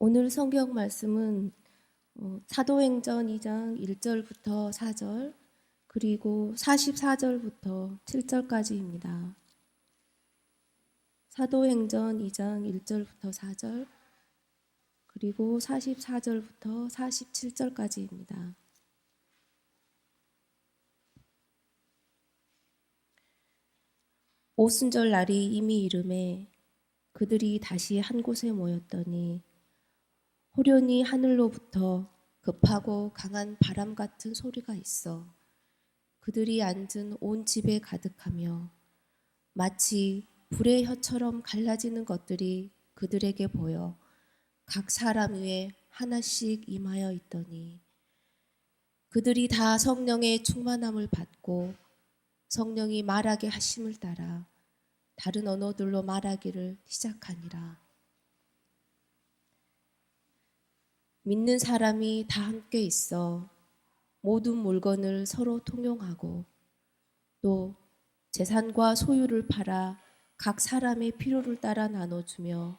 오늘 성경 말씀은 사도행전 2장 1절부터 4절 그리고 44절부터 7절까지입니다. 사도행전 2장 1절부터 4절 그리고 44절부터 47절까지입니다. 오순절 날이 이미 이르매 그들이 다시 한 곳에 모였더니 호련히 하늘로부터 급하고 강한 바람 같은 소리가 있어 그들이 앉은 온 집에 가득하며 마치 불의 혀처럼 갈라지는 것들이 그들에게 보여 각 사람 위에 하나씩 임하여 있더니 그들이 다 성령의 충만함을 받고 성령이 말하게 하심을 따라 다른 언어들로 말하기를 시작하니라. 믿는 사람이 다 함께 있어 모든 물건을 서로 통용하고 또 재산과 소유를 팔아 각 사람의 필요를 따라 나눠주며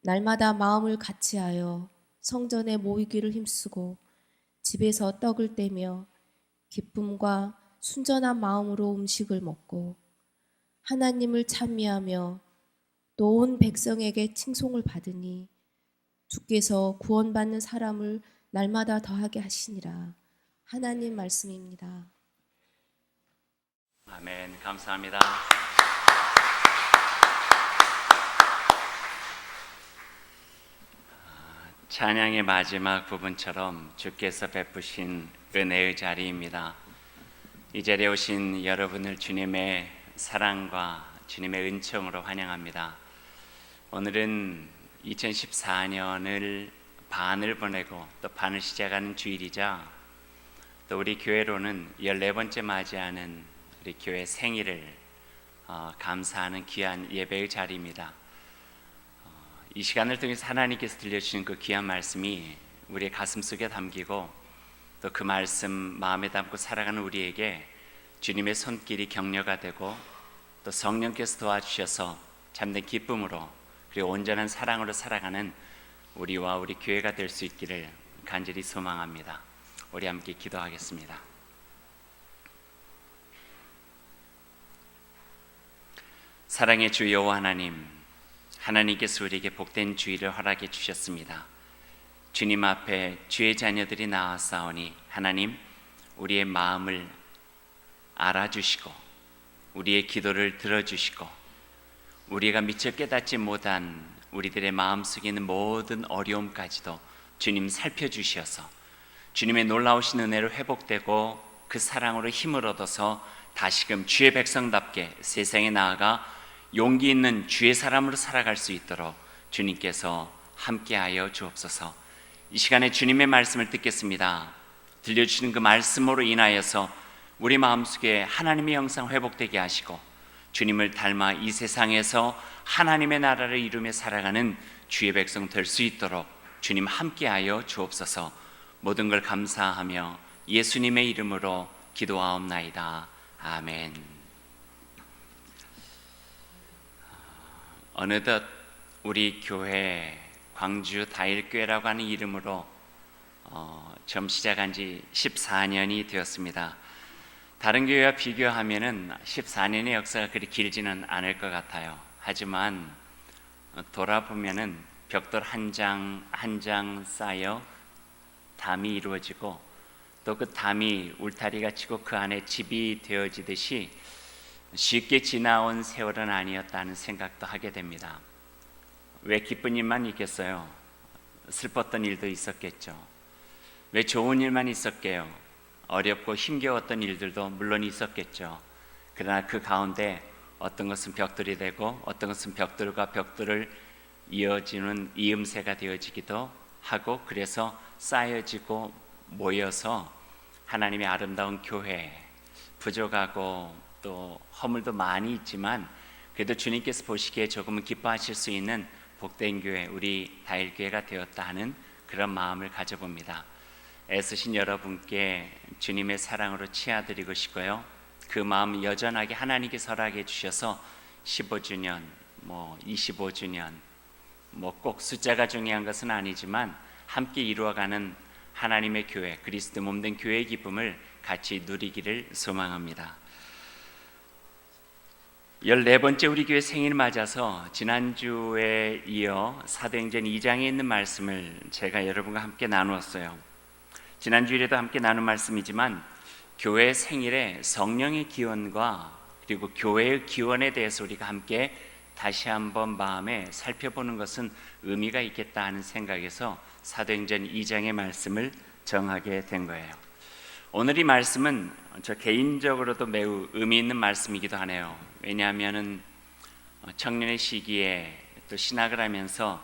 날마다 마음을 같이하여 성전에 모이기를 힘쓰고 집에서 떡을 떼며 기쁨과 순전한 마음으로 음식을 먹고 하나님을 찬미하며 또 온 백성에게 칭송을 받으니 주께서 구원받는 사람을 날마다 더하게 하시니라. 하나님 말씀입니다. 아멘. 감사합니다. 찬양의 마지막 부분처럼 주께서 베푸신 은혜의 자리입니다. 이 자리에 오신 여러분을 주님의 사랑과 주님의 은총으로 환영합니다. 오늘은 2014년을 반을 보내고 또 반을 시작하는 주일이자 또 우리 교회로는 14번째 맞이하는 우리 교회 생일을 감사하는 귀한 예배의 자리입니다. 이 시간을 통해서 하나님께서 들려주신 그 귀한 말씀이 우리의 가슴 속에 담기고 또 그 말씀 마음에 담고 살아가는 우리에게 주님의 손길이 격려가 되고 또 성령께서 도와주셔서 참된 기쁨으로 그리고 온전한 사랑으로 살아가는 우리와 우리 교회가 될 수 있기를 간절히 소망합니다. 우리 함께 기도하겠습니다. 사랑의 주 여호와 하나님, 하나님께서 우리에게 복된 주일을 허락해 주셨습니다. 주님 앞에 주의 자녀들이 나왔사오니 하나님, 우리의 마음을 알아주시고 우리의 기도를 들어주시고 우리가 미처 깨닫지 못한 우리들의 마음속에 있는 모든 어려움까지도 주님 살펴주셔서 주님의 놀라우신 은혜로 회복되고 그 사랑으로 힘을 얻어서 다시금 주의 백성답게 세상에 나아가 용기 있는 주의 사람으로 살아갈 수 있도록 주님께서 함께하여 주옵소서. 이 시간에 주님의 말씀을 듣겠습니다. 들려주시는 그 말씀으로 인하여서 우리 마음속에 하나님의 형상 회복되게 하시고 주님을 닮아 이 세상에서 하나님의 나라를 이루며 살아가는 주의 백성 될 수 있도록 주님 함께하여 주옵소서. 모든 걸 감사하며 예수님의 이름으로 기도하옵나이다. 아멘. 어느덧 우리 교회 광주 다일교회라고 하는 이름으로 처음 시작한 지 14년이 되었습니다. 다른 교회와 비교하면은 14년의 역사가 그리 길지는 않을 것 같아요. 하지만 돌아보면은 벽돌 한 장 한 장 쌓여 담이 이루어지고 또 그 담이 울타리가 치고 그 안에 집이 되어지듯이 쉽게 지나온 세월은 아니었다는 생각도 하게 됩니다. 왜 기쁜 일만 있겠어요? 슬펐던 일도 있었겠죠. 왜 좋은 일만 있었게요? 어렵고 힘겨웠던 일들도 물론 있었겠죠. 그러나 그 가운데 어떤 것은 벽돌이 되고 어떤 것은 벽돌과 벽돌을 이어지는 이음새가 되어지기도 하고 그래서 쌓여지고 모여서 하나님의 아름다운 교회, 부족하고 또 허물도 많이 있지만 그래도 주님께서 보시기에 조금은 기뻐하실 수 있는 복된 교회, 우리 다일교회가 되었다 하는 그런 마음을 가져봅니다. 애쓰신 여러분께 주님의 사랑으로 치아드리고 싶고요. 그 마음 여전하게 하나님께서 허락해 주셔서 15주년, 25주년 뭐 꼭 숫자가 중요한 것은 아니지만 함께 이루어가는 하나님의 교회, 그리스도 몸된 교회의 기쁨을 같이 누리기를 소망합니다. 14번째 우리 교회 생일 맞아서 지난주에 이어 사도행전 2장에 있는 말씀을 제가 여러분과 함께 나누었어요. 지난주에도 함께 나눈 말씀이지만 교회 생일에 성령의 기원과 그리고 교회의 기원에 대해서 우리가 함께 다시 한번 마음에 살펴보는 것은 의미가 있겠다 하는 생각에서 사도행전 2장의 말씀을 정하게 된 거예요. 오늘 이 말씀은 저 개인적으로도 매우 의미 있는 말씀이기도 하네요. 왜냐하면은 청년의 시기에 또 신학을 하면서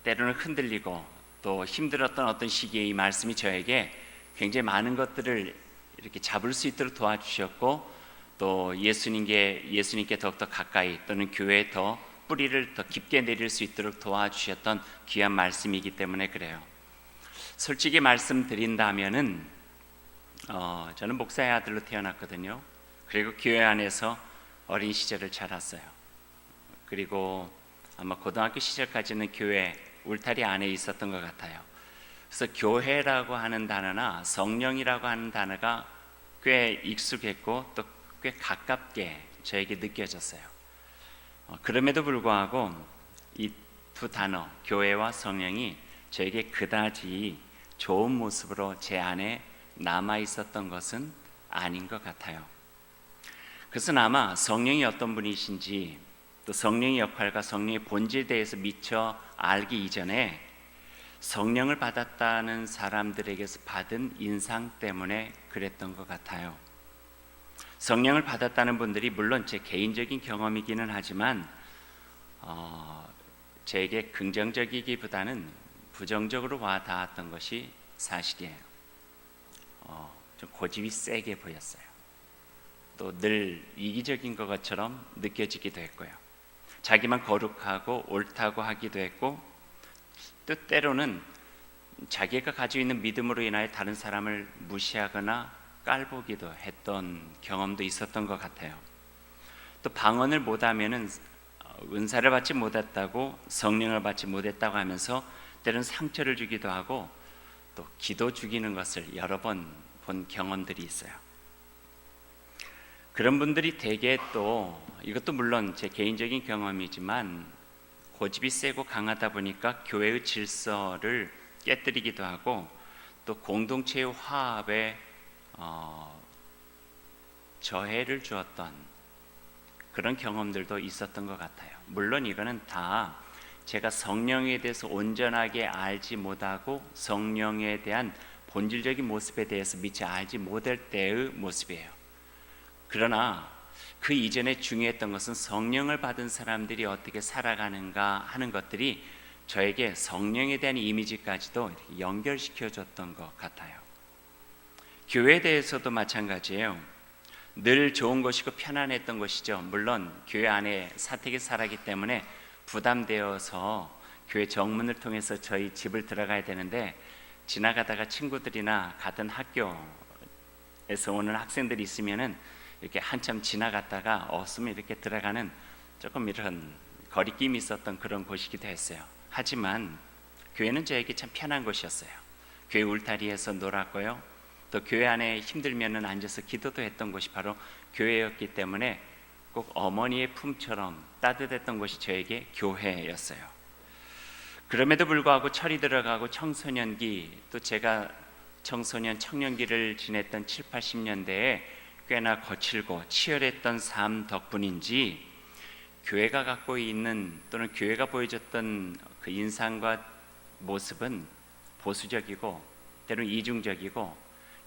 때로는 흔들리고 또 힘들었던 어떤 시기에 이 말씀이 저에게 굉장히 많은 것들을 이렇게 잡을 수 있도록 도와주셨고 또 예수님께 더욱더 가까이 또는 교회에 더 뿌리를 더 깊게 내릴 수 있도록 도와주셨던 귀한 말씀이기 때문에 그래요. 솔직히 말씀드린다면은 저는 목사의 아들로 태어났거든요. 그리고 교회 안에서 어린 시절을 자랐어요. 그리고 아마 고등학교 시절까지는 교회 울타리 안에 있었던 것 같아요. 그래서 교회라고 하는 단어나 성령이라고 하는 단어가 꽤 익숙했고 또 꽤 가깝게 저에게 느껴졌어요. 그럼에도 불구하고 이 두 단어, 교회와 성령이 저에게 그다지 좋은 모습으로 제 안에 남아 있었던 것은 아닌 것 같아요. 그것은 아마 성령이 어떤 분이신지 또 성령의 역할과 성령의 본질에 대해서 미처 알기 이전에 성령을 받았다는 사람들에게서 받은 인상 때문에 그랬던 것 같아요. 성령을 받았다는 분들이 물론 제 개인적인 경험이기는 하지만 제게 긍정적이기보다는 부정적으로 와닿았던 것이 사실이에요. 좀 고집이 세게 보였어요. 또 늘 이기적인 것처럼 느껴지기도 했고요. 자기만 거룩하고 옳다고 하기도 했고 또 때로는 자기가 가지고 있는 믿음으로 인하여 다른 사람을 무시하거나 깔보기도 했던 경험도 있었던 것 같아요. 또 방언을 못하면은 은사를 받지 못했다고 성령을 받지 못했다고 하면서 때로는 상처를 주기도 하고 또 기도 죽이는 것을 여러 번 본 경험들이 있어요. 그런 분들이 대개 또 이것도 물론 제 개인적인 경험이지만 고집이 세고 강하다 보니까 교회의 질서를 깨뜨리기도 하고 또 공동체의 화합에 저해를 주었던 그런 경험들도 있었던 것 같아요. 물론 이거는 다 제가 성령에 대해서 온전하게 알지 못하고 성령에 대한 본질적인 모습에 대해서 미처 알지 못할 때의 모습이에요. 그러나 그 이전에 중요했던 것은 성령을 받은 사람들이 어떻게 살아가는가 하는 것들이 저에게 성령에 대한 이미지까지도 연결시켜줬던 것 같아요. 교회에 대해서도 마찬가지예요. 늘 좋은 것이고 편안했던 것이죠. 물론 교회 안에 사택에 살았기 때문에 부담되어서 교회 정문을 통해서 저희 집을 들어가야 되는데 지나가다가 친구들이나 같은 학교에서 오는 학생들이 있으면은 이렇게 한참 지나갔다가 없으면 이렇게 들어가는 조금 이런 거리낌이 있었던 그런 곳이기도 했어요. 하지만 교회는 저에게 참 편한 곳이었어요. 교회 울타리에서 놀았고요. 또 교회 안에 힘들면은 앉아서 기도도 했던 곳이 바로 교회였기 때문에 꼭 어머니의 품처럼 따뜻했던 곳이 저에게 교회였어요. 그럼에도 불구하고 철이 들어가고 청소년기 또 제가 청소년 청년기를 지냈던 7, 80년대에 꽤나 거칠고 치열했던 삶 덕분인지 교회가 갖고 있는 또는 교회가 보여줬던 그 인상과 모습은 보수적이고 때로는 이중적이고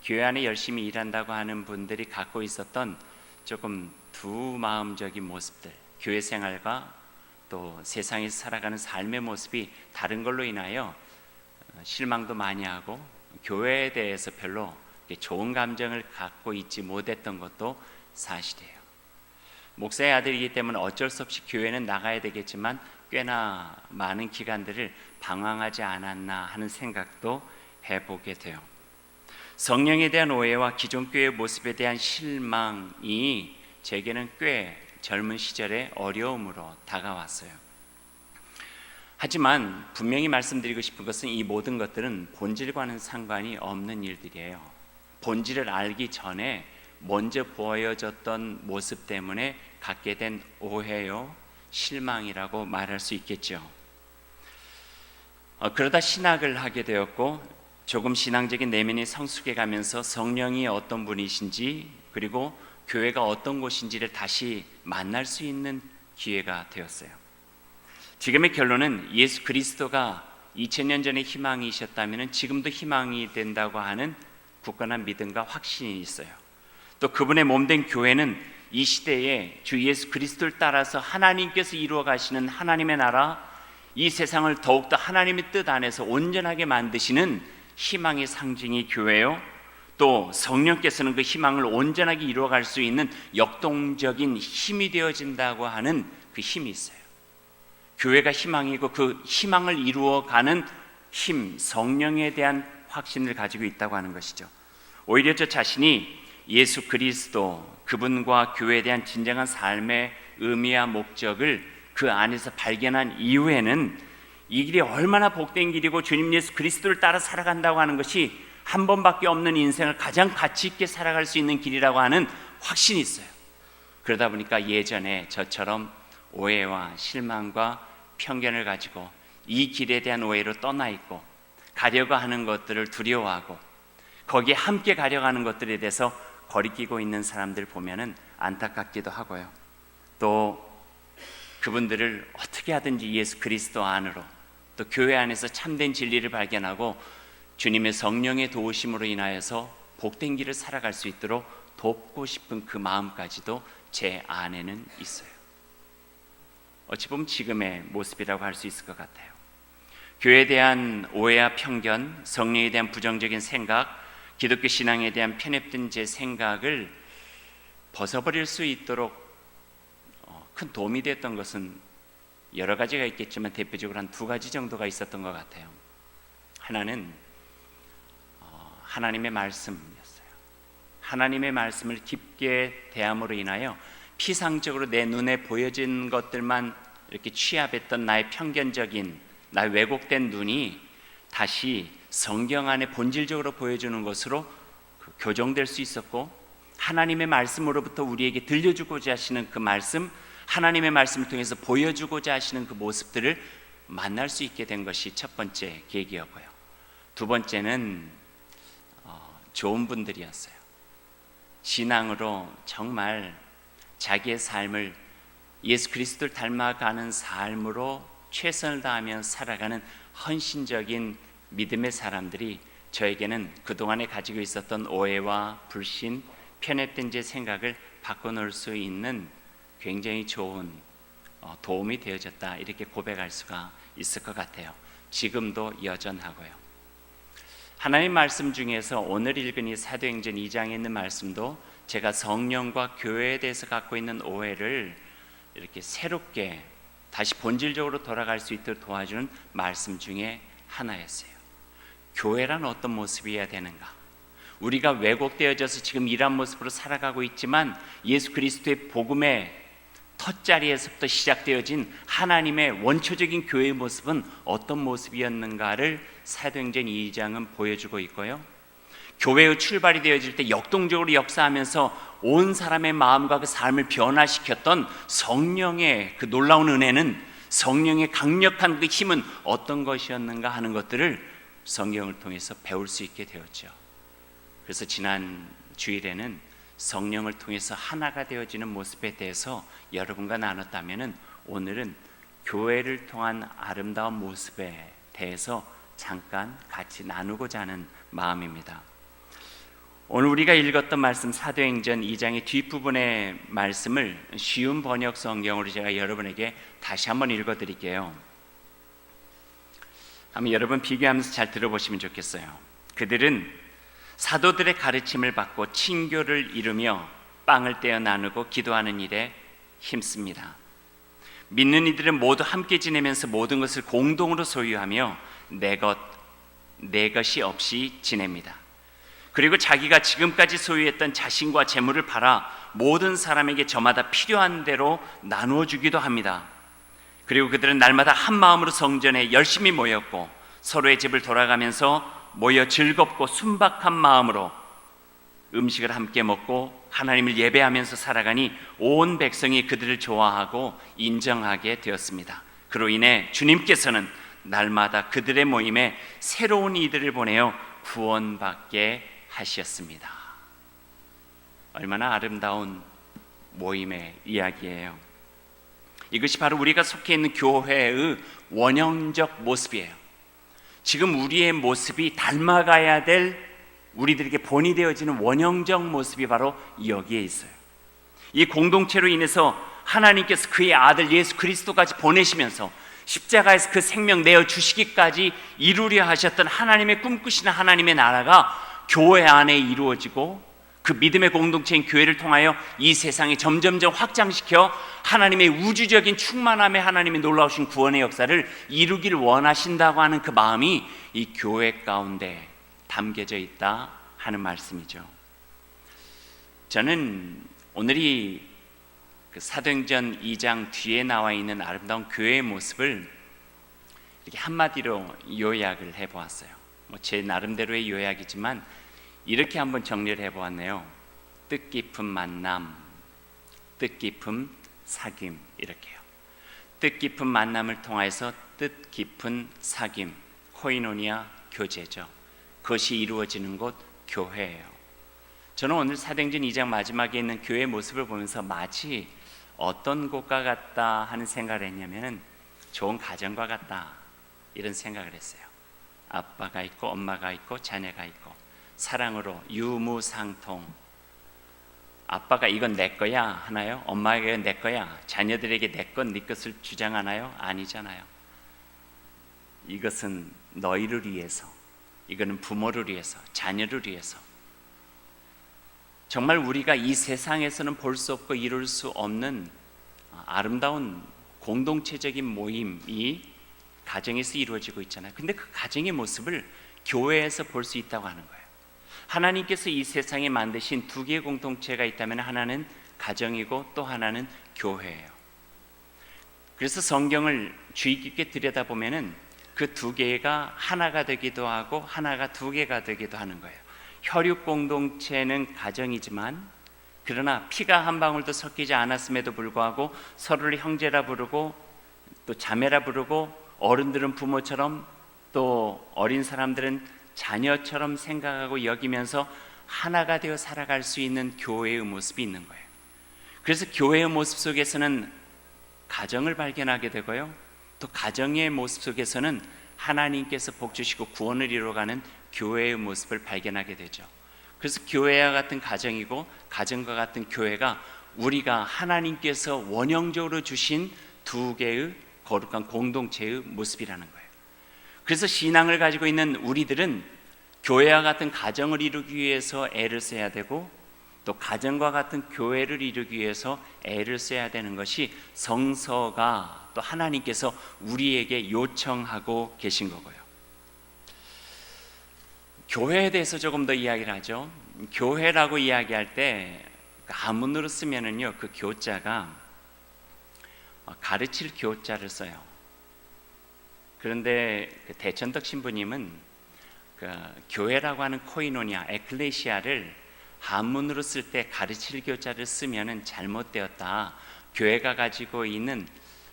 교회 안에 열심히 일한다고 하는 분들이 갖고 있었던 조금 두마음적인 모습들, 교회 생활과 또 세상에서 살아가는 삶의 모습이 다른 걸로 인하여 실망도 많이 하고 교회에 대해서 별로 좋은 감정을 갖고 있지 못했던 것도 사실이에요. 목사의 아들이기 때문에 어쩔 수 없이 교회는 나가야 되겠지만 꽤나 많은 기간들을 방황하지 않았나 하는 생각도 해보게 돼요. 성령에 대한 오해와 기존 교회의 모습에 대한 실망이 제게는 꽤 젊은 시절에 어려움으로 다가왔어요. 하지만 분명히 말씀드리고 싶은 것은 이 모든 것들은 본질과는 상관이 없는 일들이에요. 본질을 알기 전에 먼저 보여졌던 모습 때문에 갖게 된 오해요, 실망이라고 말할 수 있겠죠. 그러다 신학을 하게 되었고 조금 신앙적인 내면이 성숙해 가면서 성령이 어떤 분이신지 그리고 교회가 어떤 곳인지를 다시 만날 수 있는 기회가 되었어요. 지금의 결론은 예수 그리스도가 2000년 전에 희망이셨다면 지금도 희망이 된다고 하는 굳건한 믿음과 확신이 있어요. 또 그분의 몸된 교회는 이 시대에 주 예수 그리스도를 따라서 하나님께서 이루어 가시는 하나님의 나라, 이 세상을 더욱더 하나님의 뜻 안에서 온전하게 만드시는 희망의 상징이 교회요, 또 성령께서는 그 희망을 온전하게 이루어갈 수 있는 역동적인 힘이 되어진다고 하는 그 힘이 있어요. 교회가 희망이고 그 희망을 이루어가는 힘, 성령에 대한 확신을 가지고 있다고 하는 것이죠. 오히려 저 자신이 예수 그리스도, 그분과 교회에 대한 진정한 삶의 의미와 목적을 그 안에서 발견한 이후에는 이 길이 얼마나 복된 길이고 주님 예수 그리스도를 따라 살아간다고 하는 것이 한 번밖에 없는 인생을 가장 가치 있게 살아갈 수 있는 길이라고 하는 확신이 있어요. 그러다 보니까 예전에 저처럼 오해와 실망과 편견을 가지고 이 길에 대한 오해로 떠나 있고 가려고 하는 것들을 두려워하고 거기에 함께 가려고 하는 것들에 대해서 거리끼고 있는 사람들 보면은 안타깝기도 하고요. 또 그분들을 어떻게 하든지 예수 그리스도 안으로 또 교회 안에서 참된 진리를 발견하고 주님의 성령의 도우심으로 인하여서 복된 길을 살아갈 수 있도록 돕고 싶은 그 마음까지도 제 안에는 있어요. 어찌 보면 지금의 모습이라고 할 수 있을 것 같아요. 교회에 대한 오해와 편견, 성령에 대한 부정적인 생각, 기독교 신앙에 대한 편협된 제 생각을 벗어버릴 수 있도록 큰 도움이 됐던 것은 여러 가지가 있겠지만 대표적으로 한 2가지 정도가 있었던 것 같아요. 하나는 하나님의 말씀이었어요. 하나님의 말씀을 깊게 대함으로 인하여 피상적으로 내 눈에 보여진 것들만 이렇게 취합했던 나의 편견적인, 나의 왜곡된 눈이 다시 성경 안에 본질적으로 보여주는 것으로 교정될 수 있었고, 하나님의 말씀으로부터 우리에게 들려주고자 하시는 그 말씀, 하나님의 말씀을 통해서 보여주고자 하시는 그 모습들을 만날 수 있게 된 것이 첫 번째 계기였고요. 2번째는 좋은 분들이었어요. 신앙으로 정말 자기의 삶을 예수 그리스도를 닮아가는 삶으로 최선을 다하며 살아가는 헌신적인 믿음의 사람들이 저에게는 그동안에 가지고 있었던 오해와 불신, 편협된 제 생각을 바꿔놓을 수 있는 굉장히 좋은 도움이 되어졌다, 이렇게 고백할 수가 있을 것 같아요. 지금도 여전하고요. 하나님 말씀 중에서 오늘 읽은 이 사도행전 2장에 있는 말씀도 제가 성령과 교회에 대해서 갖고 있는 오해를 이렇게 새롭게 다시 본질적으로 돌아갈 수 있도록 도와주는 말씀 중에 하나였어요. 교회란 어떤 모습이어야 되는가? 우리가 왜곡되어져서 지금 이런 모습으로 살아가고 있지만 예수 그리스도의 복음의 텄자리에서부터 시작되어진 하나님의 원초적인 교회의 모습은 어떤 모습이었는가를 사도행전 2장은 보여주고 있고요. 교회의 출발이 되어질 때 역동적으로 역사하면서 온 사람의 마음과 그 삶을 변화시켰던 성령의 그 놀라운 은혜는, 성령의 강력한 그 힘은 어떤 것이었는가 하는 것들을 성경을 통해서 배울 수 있게 되었죠. 그래서 지난 주일에는 성령을 통해서 하나가 되어지는 모습에 대해서 여러분과 나눴다면 오늘은 교회를 통한 아름다운 모습에 대해서 잠깐 같이 나누고자 하는 마음입니다. 오늘 우리가 읽었던 말씀 사도행전 2장의 뒷부분의 말씀을 쉬운 번역 성경으로 제가 여러분에게 다시 한번 읽어드릴게요. 한번 여러분 비교하면서 잘 들어보시면 좋겠어요. 그들은 사도들의 가르침을 받고 친교를 이루며 빵을 떼어 나누고 기도하는 일에 힘씁니다. 믿는 이들은 모두 함께 지내면서 모든 것을 공동으로 소유하며 내 것이 없이 지냅니다. 그리고 자기가 지금까지 소유했던 자신과 재물을 팔아 모든 사람에게 저마다 필요한 대로 나누어 주기도 합니다. 그리고 그들은 날마다 한 마음으로 성전에 열심히 모였고 서로의 집을 돌아가면서 모여 즐겁고 순박한 마음으로 음식을 함께 먹고 하나님을 예배하면서 살아가니 온 백성이 그들을 좋아하고 인정하게 되었습니다. 그로 인해 주님께서는 날마다 그들의 모임에 새로운 이들을 보내어 구원받게 하셨습니다. 얼마나 아름다운 모임의 이야기예요. 이것이 바로 우리가 속해 있는 교회의 원형적 모습이에요. 지금 우리의 모습이 닮아가야 될 우리들에게 본이 되어지는 원형적 모습이 바로 여기에 있어요. 이 공동체로 인해서 하나님께서 그의 아들 예수 그리스도까지 보내시면서 십자가에서 그 생명 내어 주시기까지 이루려 하셨던 하나님의 꿈꾸시는 하나님의 나라가 교회 안에 이루어지고 그 믿음의 공동체인 교회를 통하여 이 세상에 점점점 확장시켜 하나님의 우주적인 충만함에 하나님의 놀라우신 구원의 역사를 이루길 원하신다고 하는 그 마음이 이 교회 가운데 담겨져 있다 하는 말씀이죠. 저는 오늘이 그 사도행전 2장 뒤에 나와 있는 아름다운 교회의 모습을 이렇게 한마디로 요약을 해보았어요. 제 나름대로의 요약이지만 이렇게 한번 정리를 해보았네요. 뜻깊은 만남, 뜻깊은 사귐, 이렇게요. 뜻깊은 만남을 통해서 뜻깊은 사귐, 코이노니아 교제죠. 그것이 이루어지는 곳 교회예요. 저는 오늘 사도행전 2장 마지막에 있는 교회의 모습을 보면서 마치 어떤 곳과 같다 하는 생각을 했냐면 좋은 가정과 같다 이런 생각을 했어요. 아빠가 있고 엄마가 있고 자녀가 있고 사랑으로 유무상통. 아빠가 이건 내 거야 하나요? 엄마가 이건 내 거야. 자녀들에게 내 것, 네 것을 주장하나요? 아니잖아요. 이것은 너희를 위해서, 이거는 부모를 위해서, 자녀를 위해서. 정말 우리가 이 세상에서는 볼 수 없고 이룰 수 없는 아름다운 공동체적인 모임이 가정에서 이루어지고 있잖아요. 근데 그 가정의 모습을 교회에서 볼 수 있다고 하는 거예요. 하나님께서 이 세상에 만드신 두 개의 공동체가 있다면 하나는 가정이고 또 하나는 교회예요. 그래서 성경을 주의 깊게 들여다보면은 그 두 개가 하나가 되기도 하고 하나가 두 개가 되기도 하는 거예요. 혈육 공동체는 가정이지만 그러나 피가 한 방울도 섞이지 않았음에도 불구하고 서로를 형제라 부르고 또 자매라 부르고 어른들은 부모처럼 또 어린 사람들은 자녀처럼 생각하고 여기면서 하나가 되어 살아갈 수 있는 교회의 모습이 있는 거예요. 그래서 교회의 모습 속에서는 가정을 발견하게 되고요, 또 가정의 모습 속에서는 하나님께서 복 주시고 구원을 이루어가는 교회의 모습을 발견하게 되죠. 그래서 교회와 같은 가정이고 가정과 같은 교회가 우리가 하나님께서 원형적으로 주신 두 개의 거룩한 공동체의 모습이라는 거예요. 그래서 신앙을 가지고 있는 우리들은 교회와 같은 가정을 이루기 위해서 애를 써야 되고 또 가정과 같은 교회를 이루기 위해서 애를 써야 되는 것이 성서가 또 하나님께서 우리에게 요청하고 계신 거고요. 교회에 대해서 조금 더 이야기를 하죠. 교회라고 이야기할 때 한문으로 쓰면은요, 그 교자가 가르칠 교자를 써요. 그런데 그 대천덕 신부님은 그 교회라고 하는 코이노니아, 에클레시아를 한문으로 쓸 때 가르칠 교자를 쓰면은 잘못되었다. 교회가 가지고 있는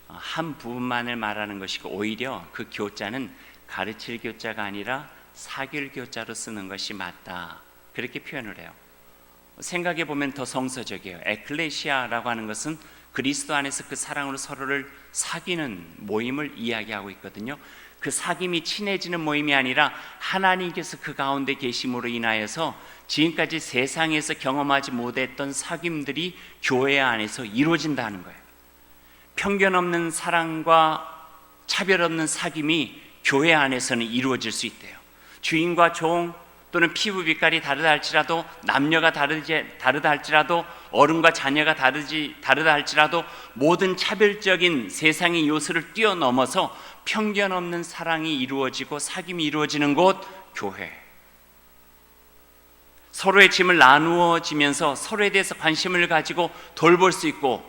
한 부분만을 말하는 것이고 오히려 그 교자는 가르칠 교자가 아니라 사귈 교자로 쓰는 것이 맞다. 그렇게 표현을 해요. 생각해 보면 더 성서적이에요. 에클레시아라고 하는 것은 그리스도 안에서 그 사랑으로 서로를 사귀는 모임을 이야기하고 있거든요. 그 사귐이 친해지는 모임이 아니라 하나님께서 그 가운데 계심으로 인하여서 지금까지 세상에서 경험하지 못했던 사귐들이 교회 안에서 이루어진다는 거예요. 편견 없는 사랑과 차별 없는 사귐이 교회 안에서는 이루어질 수 있대요. 주인과 종 또는 피부 빛깔이 다르다 할지라도, 남녀가 다르다 할지라도, 어른과 자녀가 다르다 할지라도 모든 차별적인 세상의 요소를 뛰어넘어서 편견 없는 사랑이 이루어지고 사귐이 이루어지는 곳 교회. 서로의 짐을 나누어지면서 서로에 대해서 관심을 가지고 돌볼 수 있고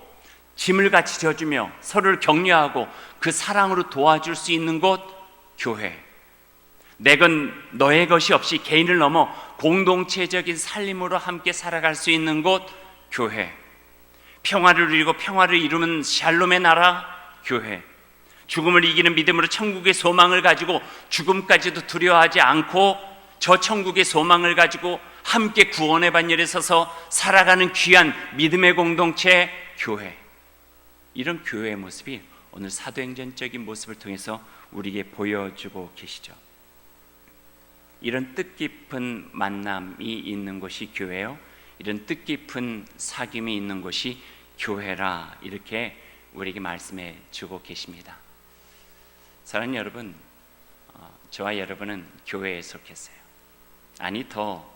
짐을 같이 져주며 서로를 격려하고 그 사랑으로 도와줄 수 있는 곳, 교회. 내 것 너의 것이 없이 개인을 넘어 공동체적인 살림으로 함께 살아갈 수 있는 곳, 교회. 평화를 누리고 평화를 이루는 샬롬의 나라, 교회. 죽음을 이기는 믿음으로 천국의 소망을 가지고 죽음까지도 두려워하지 않고 저 천국의 소망을 가지고 함께 구원의 반열에 서서 살아가는 귀한 믿음의 공동체, 교회. 이런 교회의 모습이 오늘 사도행전적인 모습을 통해서 우리에게 보여주고 계시죠. 이런 뜻깊은 만남이 있는 곳이 교회요, 이런 뜻깊은 사귐이 있는 곳이 교회라, 이렇게 우리에게 말씀해 주고 계십니다. 사랑하는 여러분, 저와 여러분은 교회에 속했어요. 아니, 더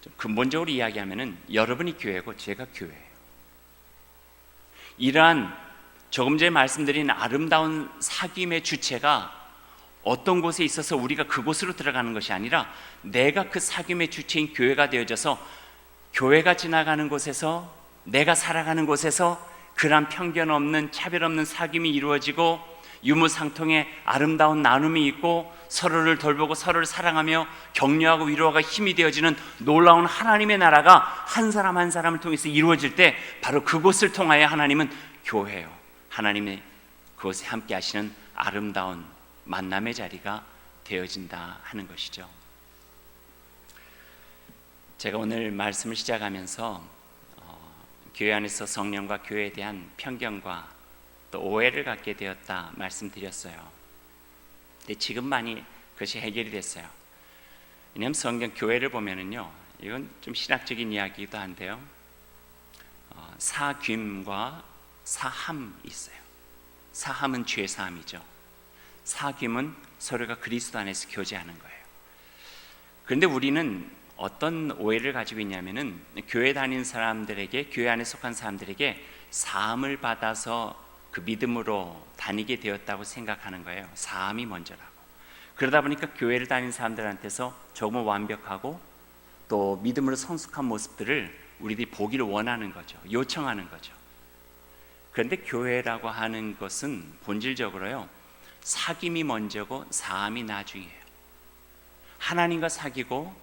좀 근본적으로 이야기하면은 여러분이 교회고 제가 교회예요. 이러한 조금 전에 말씀드린 아름다운 사귐의 주체가 어떤 곳에 있어서 우리가 그곳으로 들어가는 것이 아니라 내가 그 사귐의 주체인 교회가 되어져서 교회가 지나가는 곳에서, 내가 살아가는 곳에서 그러한 편견 없는, 차별 없는 사귐이 이루어지고 유무상통의 아름다운 나눔이 있고 서로를 돌보고 서로를 사랑하며 격려하고 위로하고 힘이 되어지는 놀라운 하나님의 나라가 한 사람 한 사람을 통해서 이루어질 때 바로 그곳을 통하여 하나님은 교회요, 하나님의 그곳에 함께 하시는 아름다운 만남의 자리가 되어진다 하는 것이죠. 제가 오늘 말씀을 시작하면서 교회 안에서 성령과 교회에 대한 편견과 또 오해를 갖게 되었다 말씀드렸어요. 근데 지금 많이 그것이 해결이 됐어요. 왜냐하면 성경 교회를 보면은요, 이건 좀 신학적인 이야기이기도 한데요, 사귐과 사함이 있어요. 사함은 죄사함이죠. 사귐은 서로가 그리스도 안에서 교제하는 거예요. 그런데 우리는 어떤 오해를 가지고 있냐면은 교회 다니는 사람들에게, 교회 안에 속한 사람들에게 사함을 받아서 그 믿음으로 다니게 되었다고 생각하는 거예요. 사함이 먼저라고. 그러다 보니까 교회를 다니는 사람들한테서 조금 완벽하고 또 믿음으로 성숙한 모습들을 우리들이 보기를 원하는 거죠. 요청하는 거죠. 그런데 교회라고 하는 것은 본질적으로요, 사귐이 먼저고 사함이 나중이에요. 하나님과 사귀고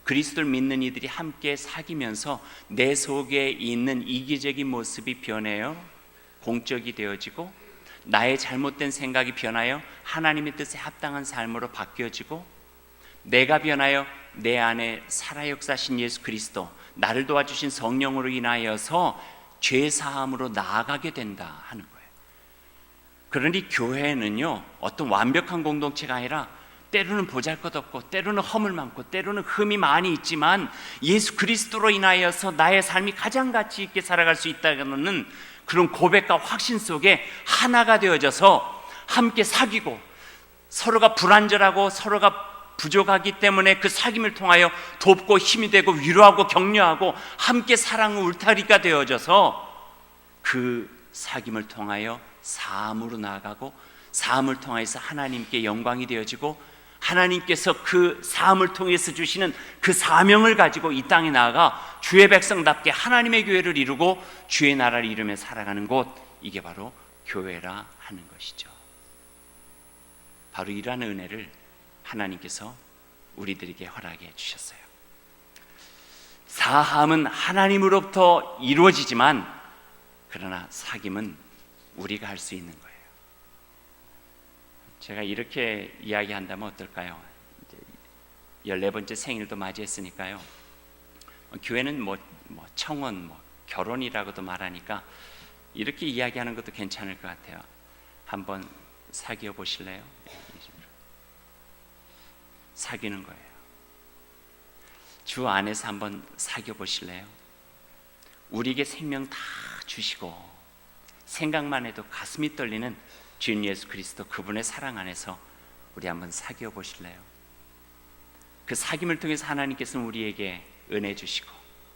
그리스도를 믿는 이들이 함께 사귀면서 내 속에 있는 이기적인 모습이 변해요, 공적이 되어지고 나의 잘못된 생각이 변하여 하나님의 뜻에 합당한 삶으로 바뀌어지고 내가 변하여 내 안에 살아 역사하신 예수 그리스도, 나를 도와주신 성령으로 인하여서 죄사함으로 나아가게 된다 하는 거예요. 그러니 교회는요, 어떤 완벽한 공동체가 아니라 때로는 보잘것없고 때로는 허물 많고 때로는 흠이 많이 있지만 예수 그리스도로 인하여서 나의 삶이 가장 가치 있게 살아갈 수 있다는 그런 고백과 확신 속에 하나가 되어져서 함께 사귀고 서로가 불완전하고 서로가 부족하기 때문에 그 사귐을 통하여 돕고 힘이 되고 위로하고 격려하고 함께 사랑의 울타리가 되어져서 그 사귐을 통하여 사함으로 나아가고 사함을 통해서 하나님께 영광이 되어지고 하나님께서 그 사함을 통해서 주시는 그 사명을 가지고 이 땅에 나아가 주의 백성답게 하나님의 교회를 이루고 주의 나라를 이루며 살아가는 곳, 이게 바로 교회라 하는 것이죠. 바로 이러한 은혜를 하나님께서 우리들에게 허락해 주셨어요. 사함은 하나님으로부터 이루어지지만 그러나 사귐은 우리가 할 수 있는 거예요. 제가 이렇게 이야기한다면 어떨까요? 14번째 생일도 맞이했으니까요, 교회는 뭐 청혼, 결혼이라고도 말하니까 이렇게 이야기하는 것도 괜찮을 것 같아요. 한번 사귀어 보실래요? 사귀는 거예요. 주 안에서 한번 사귀어 보실래요? 우리에게 생명 다 주시고 생각만 해도 가슴이 떨리는 주님 예수 그리스도, 그분의 사랑 안에서 우리 한번 사귀어 보실래요? 그 사귐을 통해서 하나님께서는 우리에게 은혜 주시고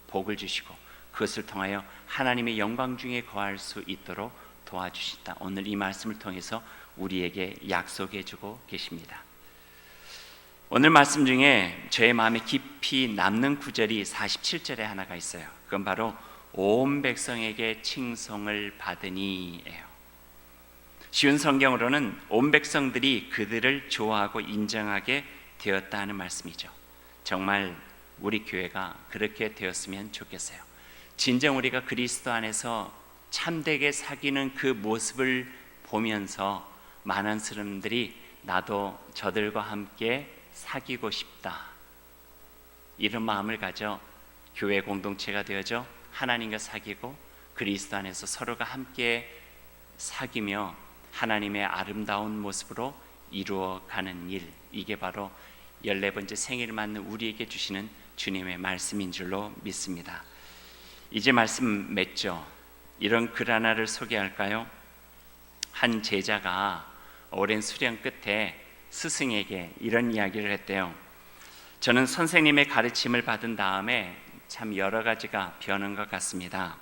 복을 주시고 그것을 통하여 하나님의 영광 중에 거할 수 있도록 도와주신다. 오늘 이 말씀을 통해서 우리에게 약속해 주고 계십니다. 오늘 말씀 중에 저의 마음에 깊이 남는 구절이 47절에 하나가 있어요. 그건 바로 온 백성에게 칭송을 받으니예요. 쉬운 성경으로는 온 백성들이 그들을 좋아하고 인정하게 되었다는 말씀이죠. 정말 우리 교회가 그렇게 되었으면 좋겠어요. 진정 우리가 그리스도 안에서 참되게 사귀는 그 모습을 보면서 많은 사람들이 나도 저들과 함께 사귀고 싶다, 이런 마음을 가져 교회 공동체가 되어져 하나님과 사귀고 그리스도 안에서 서로가 함께 사귀며 하나님의 아름다운 모습으로 이루어가는 일, 이게 바로 14번째 생일을 맞는 우리에게 주시는 주님의 말씀인 줄로 믿습니다. 이제 말씀 맺죠. 이런 글 하나를 소개할까요? 한 제자가 오랜 수련 끝에 스승에게 이런 이야기를 했대요. 저는 선생님의 가르침을 받은 다음에 참 여러 가지가 변한 것 같습니다.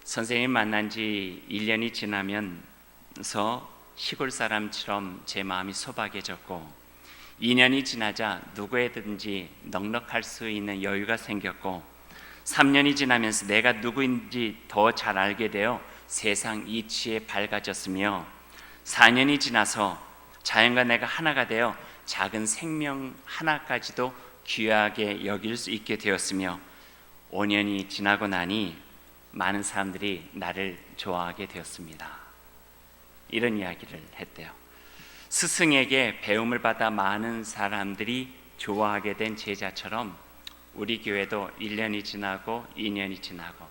선생님 만난 지 1년이 지나면서 시골 사람처럼 제 마음이 소박해졌고, 2년이 지나자 누구에든지 넉넉할 수 있는 여유가 생겼고, 3년이 지나면서 내가 누구인지 더 잘 알게 되어 세상 이치에 밝아졌으며, 4년이 지나서 자연과 내가 하나가 되어 작은 생명 하나까지도 귀하게 여길 수 있게 되었으며, 5년이 지나고 나니 많은 사람들이 나를 좋아하게 되었습니다. 이런 이야기를 했대요. 스승에게 배움을 받아 많은 사람들이 좋아하게 된 제자처럼 우리 교회도 1년이 지나고 2년이 지나고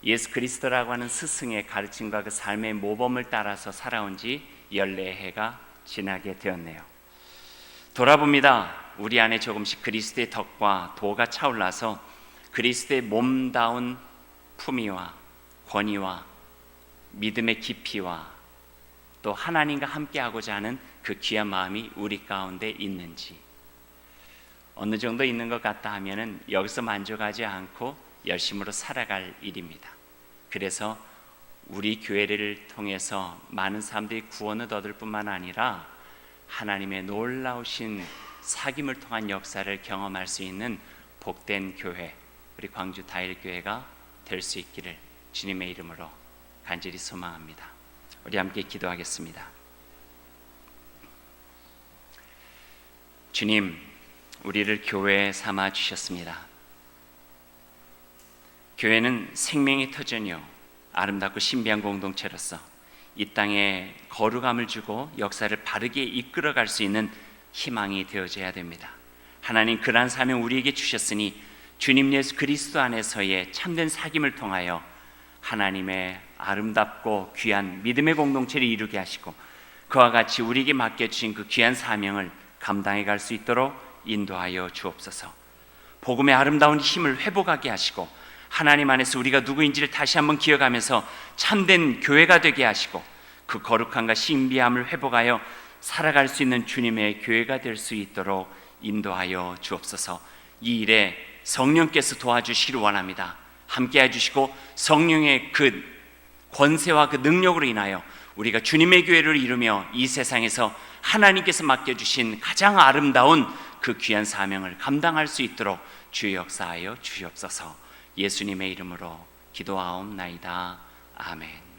예수 그리스도라고 하는 스승의 가르침과 그 삶의 모범을 따라서 살아온 지 14해가 지나게 되었네요. 돌아봅니다. 우리 안에 조금씩 그리스도의 덕과 도가 차올라서 그리스도의 몸다운 품위와 권위와 믿음의 깊이와 또 하나님과 함께하고자 하는 그 귀한 마음이 우리 가운데 있는지, 어느 정도 있는 것 같다 하면은 여기서 만족하지 않고 열심으로 살아갈 일입니다. 그래서 우리 교회를 통해서 많은 사람들이 구원을 얻을 뿐만 아니라 하나님의 놀라우신 사귐을 통한 역사를 경험할 수 있는 복된 교회, 우리 광주 다일교회가 될 수 있기를 주님의 이름으로 간절히 소망합니다. 우리 함께 기도하겠습니다. 주님, 우리를 교회 삼아 주셨습니다. 교회는 생명의 터전이요 아름답고 신비한 공동체로서 이 땅에 거룩함을 주고 역사를 바르게 이끌어갈 수 있는 희망이 되어져야 됩니다. 하나님, 그러한 사명 우리에게 주셨으니 주님 예수 그리스도 안에서의 참된 사귐을 통하여 하나님의 아름답고 귀한 믿음의 공동체를 이루게 하시고, 그와 같이 우리에게 맡겨주신 그 귀한 사명을 감당해 갈 수 있도록 인도하여 주옵소서. 복음의 아름다운 힘을 회복하게 하시고, 하나님 안에서 우리가 누구인지를 다시 한번 기억하면서 참된 교회가 되게 하시고, 그 거룩함과 신비함을 회복하여 살아갈 수 있는 주님의 교회가 될 수 있도록 인도하여 주옵소서. 이 일에 성령께서 도와주시기를 원합니다. 함께 해주시고 성령의 그 권세와 그 능력으로 인하여 우리가 주님의 교회를 이루며 이 세상에서 하나님께서 맡겨주신 가장 아름다운 그 귀한 사명을 감당할 수 있도록 주의 역사하여 주시옵소서. 예수님의 이름으로 기도하옵나이다. 아멘.